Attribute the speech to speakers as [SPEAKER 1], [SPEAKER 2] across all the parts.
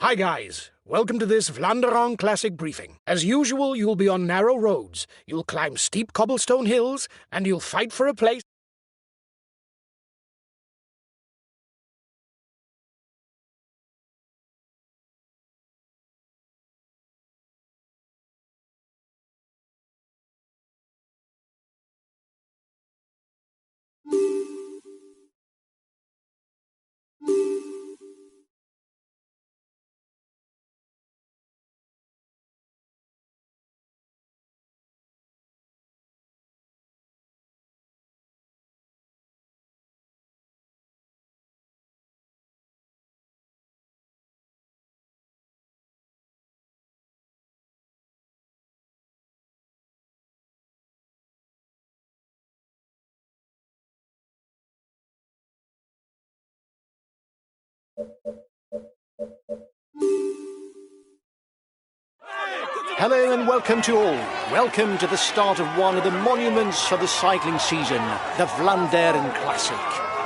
[SPEAKER 1] Hi guys, welcome to this Vlaanderen Classic briefing. As usual, you'll be on narrow roads, you'll climb steep cobblestone hills, and you'll fight for a place.
[SPEAKER 2] Hello and welcome to all. Welcome to the start of one of the monuments for the cycling season, the Vlaanderen Classic.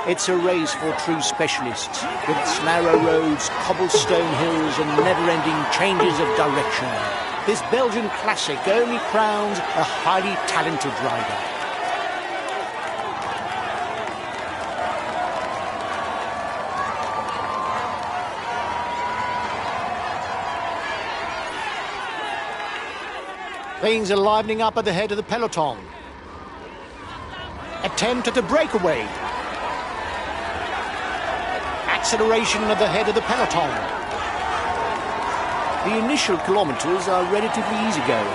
[SPEAKER 2] It's a race for true specialists, with its narrow roads, cobblestone hills and never-ending changes of direction. This Belgian Classic only crowns a highly talented rider. Things are livening up at the head of the peloton. Attempt at a breakaway. Acceleration at the head of the peloton. The initial kilometres are relatively easygoing,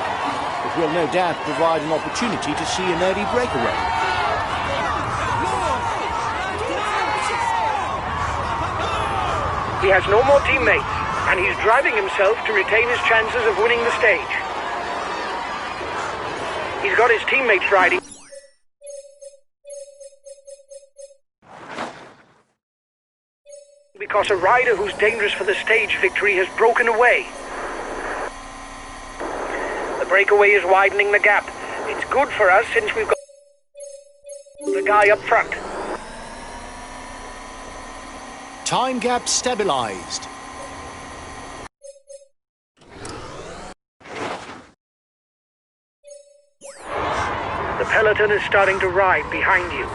[SPEAKER 2] but will no doubt provide an opportunity to see an early breakaway.
[SPEAKER 3] He has no more teammates, and he's driving himself to retain his chances of winning the stage. He's got his teammates riding. Because a rider who's dangerous for the stage victory has broken away. The breakaway is widening the gap. It's good for us since we've got the guy up front.
[SPEAKER 2] Time gap stabilised.
[SPEAKER 3] The peloton is starting to ride behind you.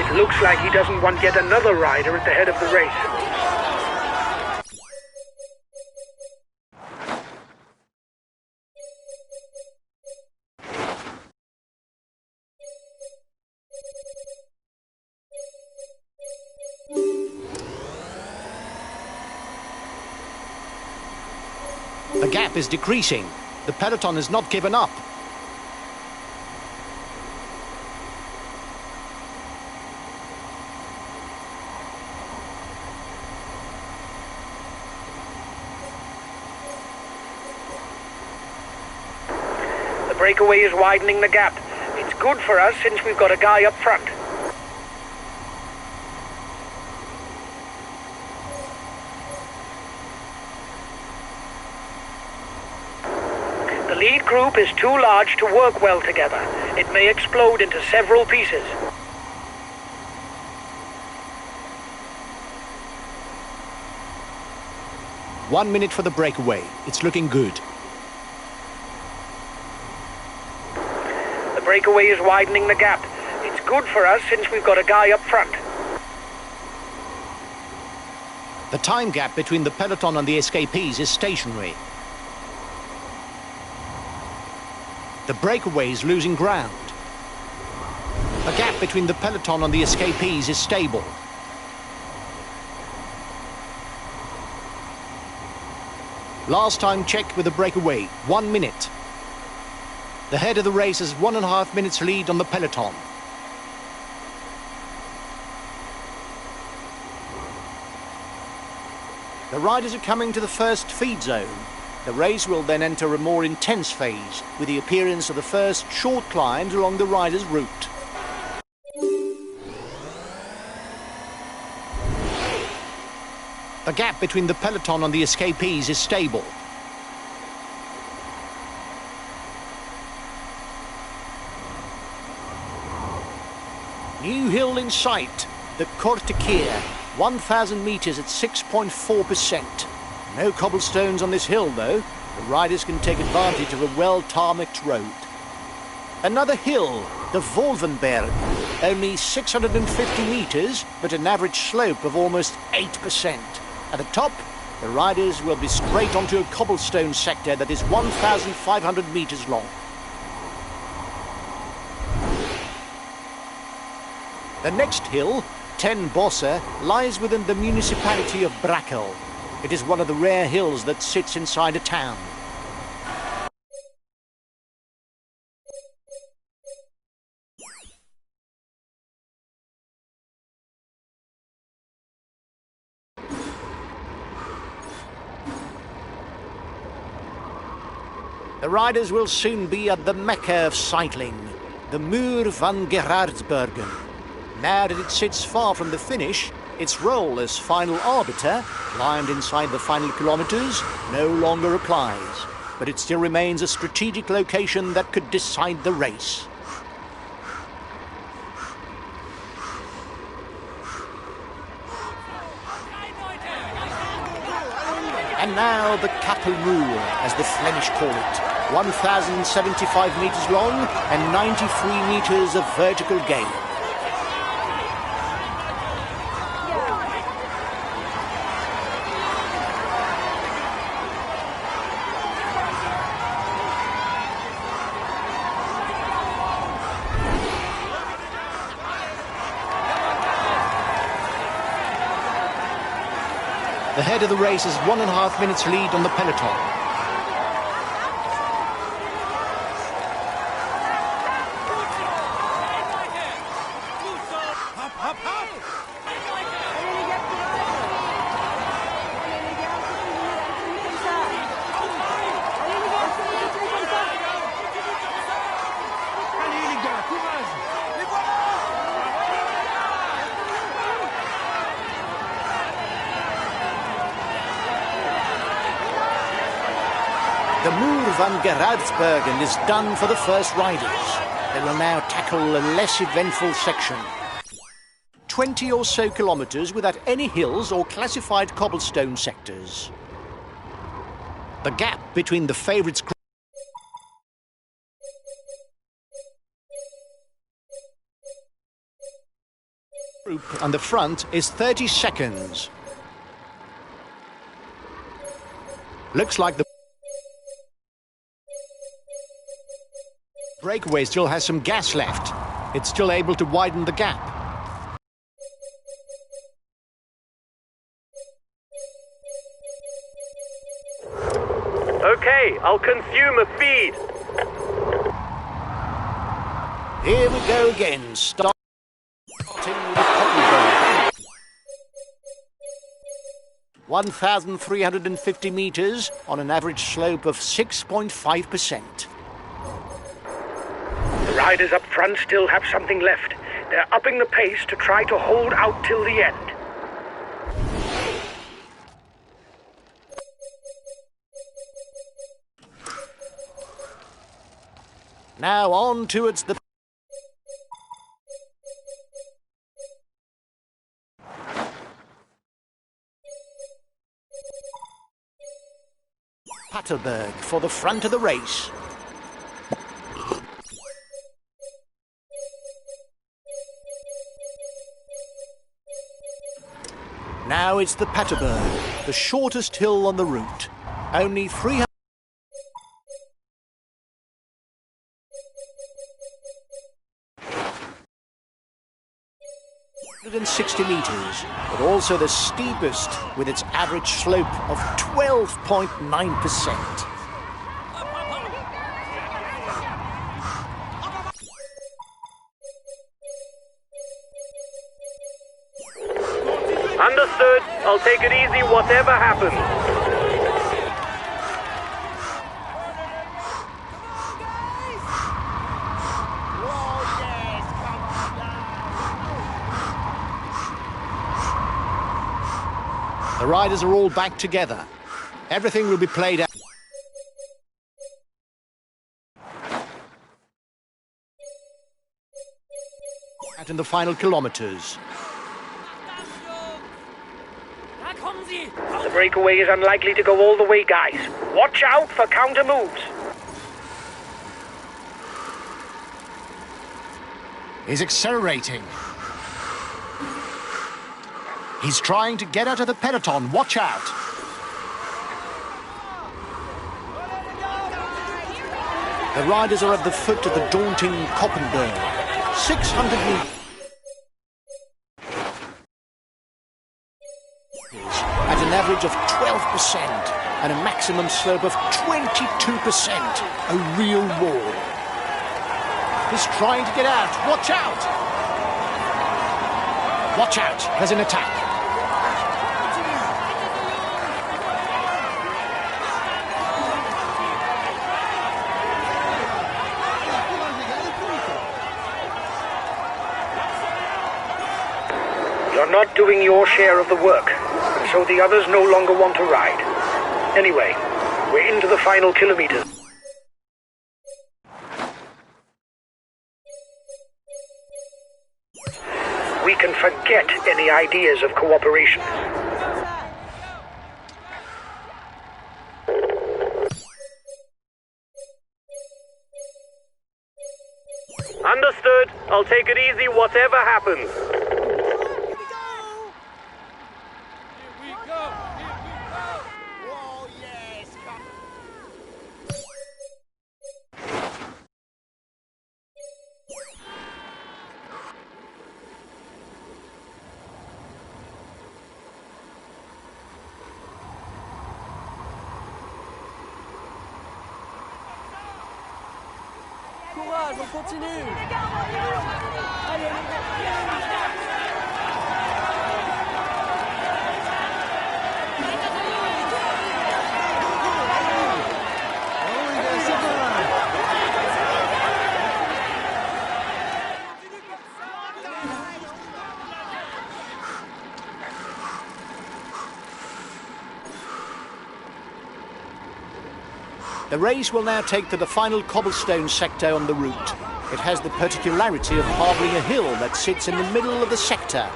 [SPEAKER 3] It looks like he doesn't want yet another rider at the head of the race.
[SPEAKER 2] The gap is decreasing. The peloton has not given up.
[SPEAKER 3] The breakaway is widening the gap. It's good for us since we've got a guy up front. The lead group is too large to work well together. It may explode into several pieces.
[SPEAKER 2] One minute for the breakaway. It's looking good.
[SPEAKER 3] The breakaway is widening the gap. It's good for us since we've got a guy up front.
[SPEAKER 2] The time gap between the peloton and the escapees is stationary. The breakaway is losing ground. The gap between the peloton and the escapees is stable. Last time checked with the breakaway, 1 minute. The head of the race has 1.5 minutes lead on the peloton. The riders are coming to the first feed zone. The race will then enter a more intense phase, with the appearance of the first short climbs along the riders' route. The gap between the peloton and the escapees is stable. New hill in sight, the Korte Keer, 1,000 meters at 6.4%. No cobblestones on this hill, though. The riders can take advantage of a well-tarmacked road. Another hill, the Volvenberg, only 650 metres, but an average slope of almost 8%. At the top, the riders will be straight onto a cobblestone sector that is 1,500 metres long. The next hill, Ten Bosse, lies within the municipality of Brakel. It is one of the rare hills that sits inside a town. The riders will soon be at the Mecca of cycling, the Muur van Gerardsbergen. Now that it sits far from the finish, its role as final arbiter, lying inside the final kilometres, no longer applies. But it still remains a strategic location that could decide the race. And now the Kapelmuur, as the Flemish call it. 1,075 metres long and 93 metres of vertical gain. The head of the race has 1.5 minutes lead on the peloton. The Muur van Gerardsbergen is done for the first riders. They will now tackle a less eventful section. 20 or so kilometres without any hills or classified cobblestone sectors. The gap between the favourites group and the front is 30 seconds. Looks like the breakaway still has some gas left. It's still able to widen the gap.
[SPEAKER 3] Okay, I'll consume a feed.
[SPEAKER 2] Here we go again, starting with the Pottenberg. 1,350 metres on an average slope of 6.5%.
[SPEAKER 3] The riders up front still have something left. They're upping the pace to try to hold out till the end.
[SPEAKER 2] Now on towards the Paterberg for the front of the race. Now it's the Paterberg, the shortest hill on the route. Only 360 metres, but also the steepest with its average slope of 12.9%.
[SPEAKER 3] Understood. I'll take it easy whatever happens.
[SPEAKER 2] The riders are all back together. Everything will be played out. In the final kilometres.
[SPEAKER 3] The breakaway is unlikely to go all the way, guys. Watch out for counter moves.
[SPEAKER 2] He's accelerating. He's trying to get out of the peloton. Watch out. The riders are at the foot of the daunting Koppenberg. 600 meters. At an average of 12% and a maximum slope of 22%. A real wall. He's trying to get out. Watch out! Watch out, there's an attack.
[SPEAKER 3] You're not doing your share of the work, and so the others no longer want to ride. Anyway, we're into the final kilometers. We can forget any ideas of cooperation.
[SPEAKER 4] Understood. I'll take it easy whatever happens.
[SPEAKER 5] Courage, on continue. Allez,
[SPEAKER 2] The race will now take to the final cobblestone sector on the route. It has the particularity of harbouring a hill that sits in the middle of the sector,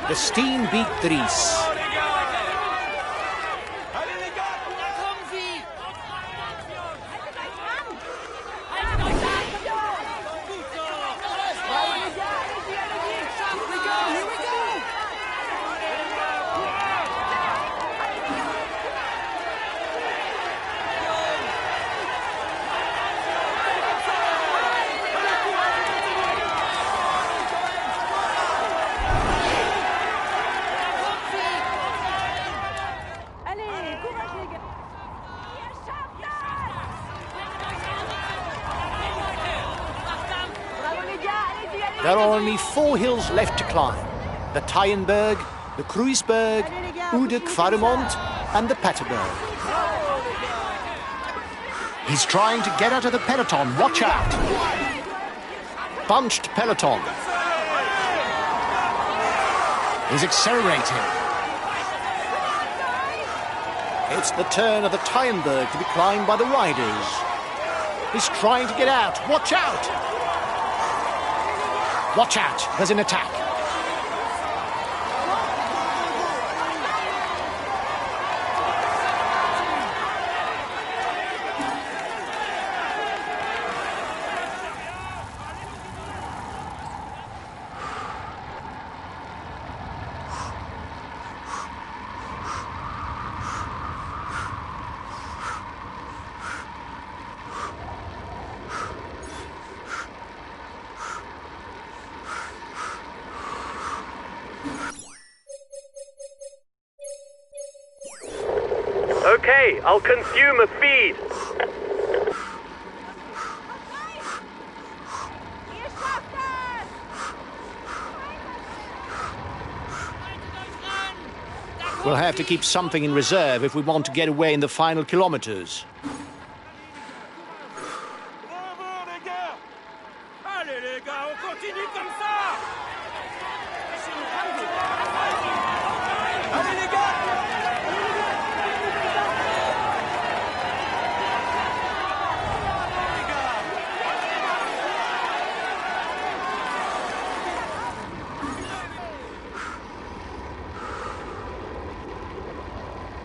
[SPEAKER 2] the Steenbeek Dries. There are only 4 hills left to climb. The Tyenberg, the Kruisberg, Oude Kvaremont and the Paterberg. He's trying to get out of the peloton. Watch out! Bunched peloton. He's accelerating. It's the turn of the Tyenberg to be climbed by the riders. He's trying to get out. Watch out! Watch out, there's an attack.
[SPEAKER 4] Okay, I'll consume a feed.
[SPEAKER 2] We'll have to keep something in reserve if we want to get away in the final kilometers.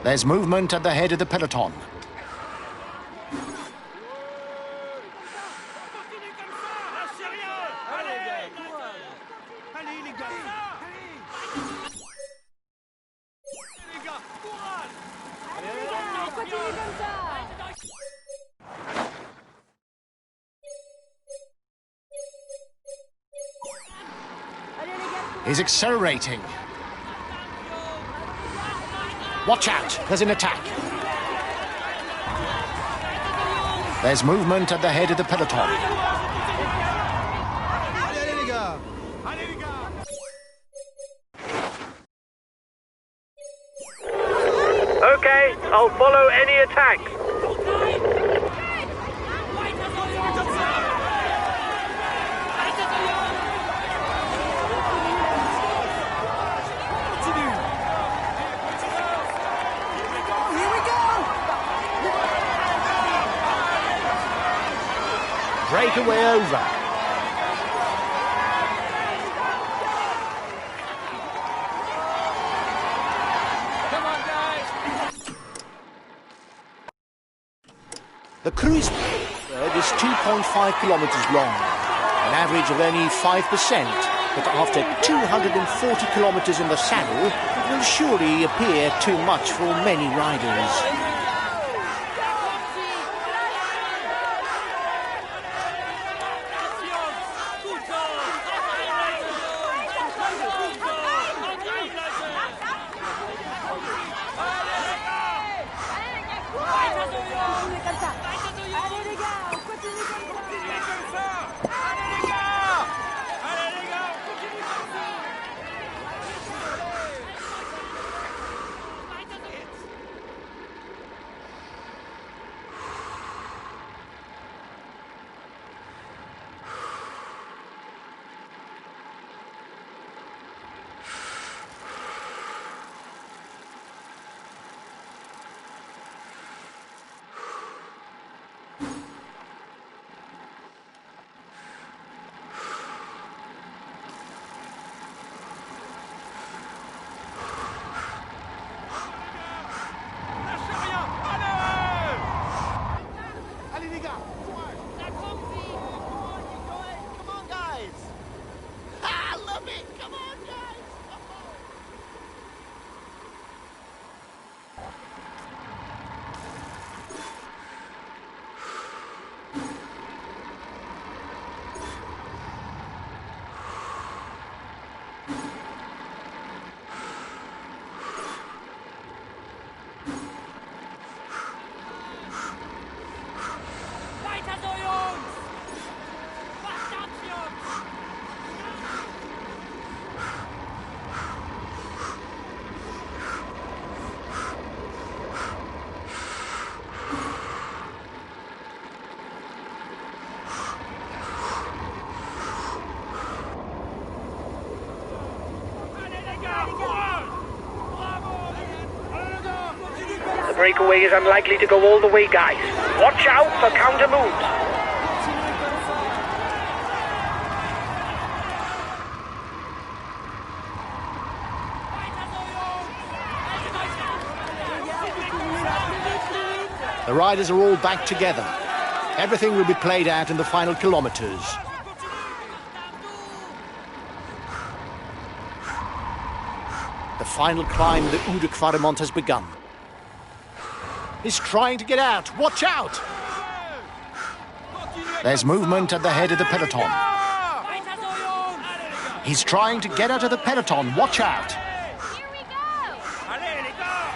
[SPEAKER 2] There's movement at the head of the peloton. He's accelerating. Watch out, there's an attack. There's movement at the head of the peloton.
[SPEAKER 4] Okay, I'll follow any attacks.
[SPEAKER 2] Breakaway over. The cruise bird is 2.5 kilometres long, an average of only 5%, but after 240 kilometres in the saddle, it will surely appear too much for many riders.
[SPEAKER 3] The breakaway is unlikely to go all the way, guys. Watch out for counter moves.
[SPEAKER 2] The riders are all back together. Everything will be played out in the final kilometres. The final climb of the Oude Kwaremont has begun. He's trying to get out. Watch out! There's movement at the head of the peloton. He's trying to get out of the peloton. Watch out!
[SPEAKER 5] Here we go!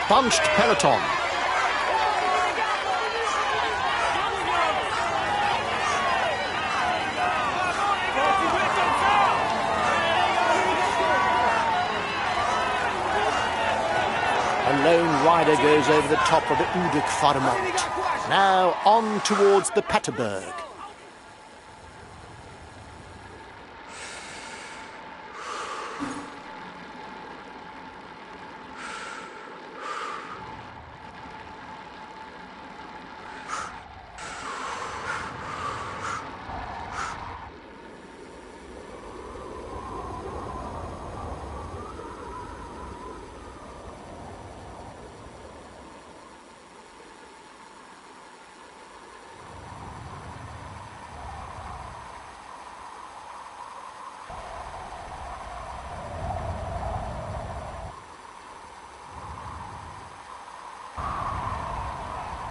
[SPEAKER 2] Bunched peloton. A lone rider goes over the top of the Oude Kwaremont. Now on towards the Paterberg.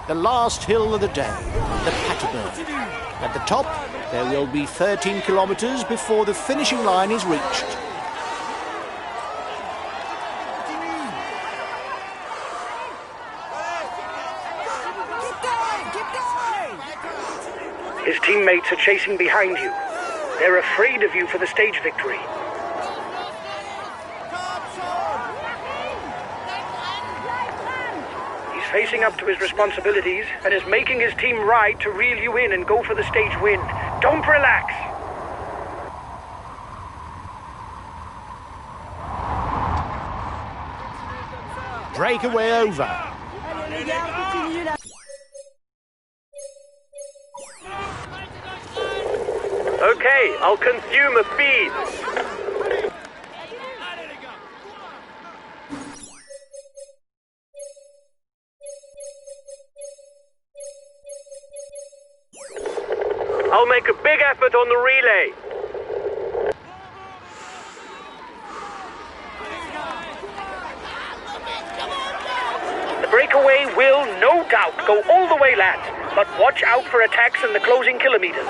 [SPEAKER 2] The last hill of the day, the Paterberg. At the top, there will be 13 kilometres before the finishing line is reached.
[SPEAKER 3] His teammates are chasing behind you. They're afraid of you for the stage victory. He's facing up to his responsibilities and is making his team ride to reel you in and go for the stage win. Don't relax.
[SPEAKER 2] Breakaway over.
[SPEAKER 4] Okay, I'll consume a feed. I'll make a big effort on the relay.
[SPEAKER 3] The breakaway will, no doubt, go all the way, lads. But watch out for attacks in the closing kilometers.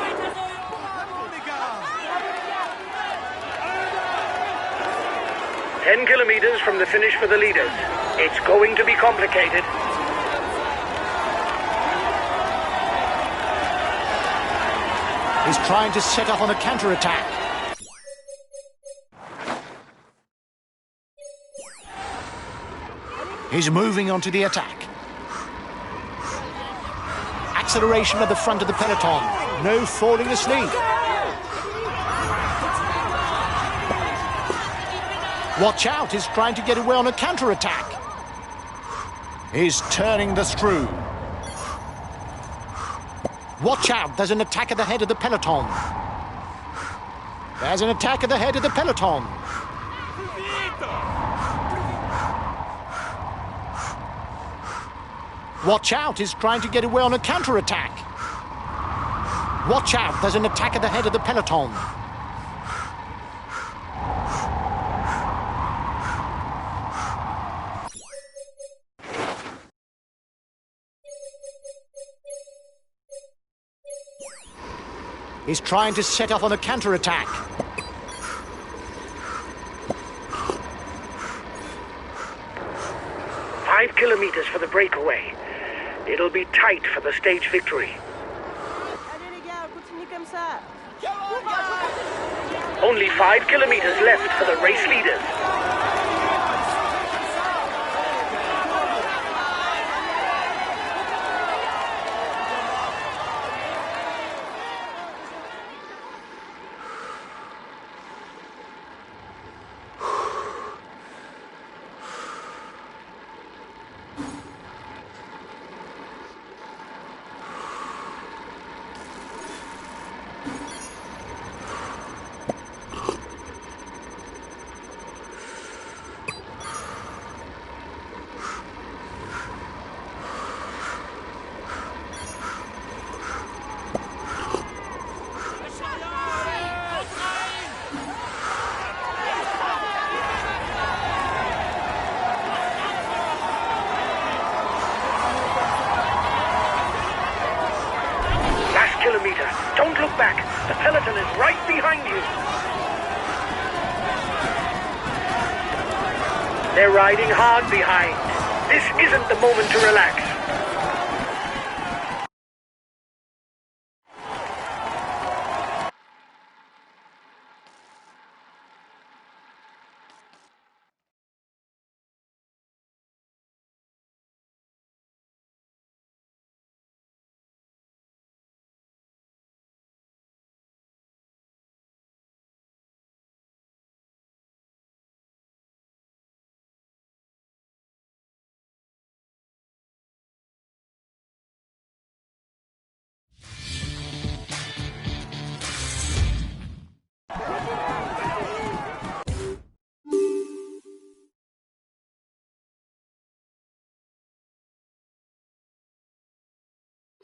[SPEAKER 3] 10 kilometers from the finish for the leaders. It's going to be complicated.
[SPEAKER 2] He's trying to set up on a counter-attack. He's moving onto the attack. Acceleration at the front of the peloton. No falling asleep. Watch out, he's trying to get away on a counter-attack. He's turning the screw. Watch out, there's an attack at the head of the peloton. There's an attack at the head of the peloton. Watch out, he's trying to get away on a counter-attack. Watch out, there's an attack at the head of the peloton. He's trying to set up on a counter-attack.
[SPEAKER 3] Five kilometers for the breakaway. It'll be tight for the stage victory. Only 5 kilometers left for the race leaders. Kilometer. Don't look back. The peloton is right behind you. They're riding hard behind. This isn't the moment to relax.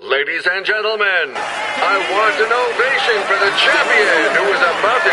[SPEAKER 6] Ladies and gentlemen, I want an ovation for the champion who is about to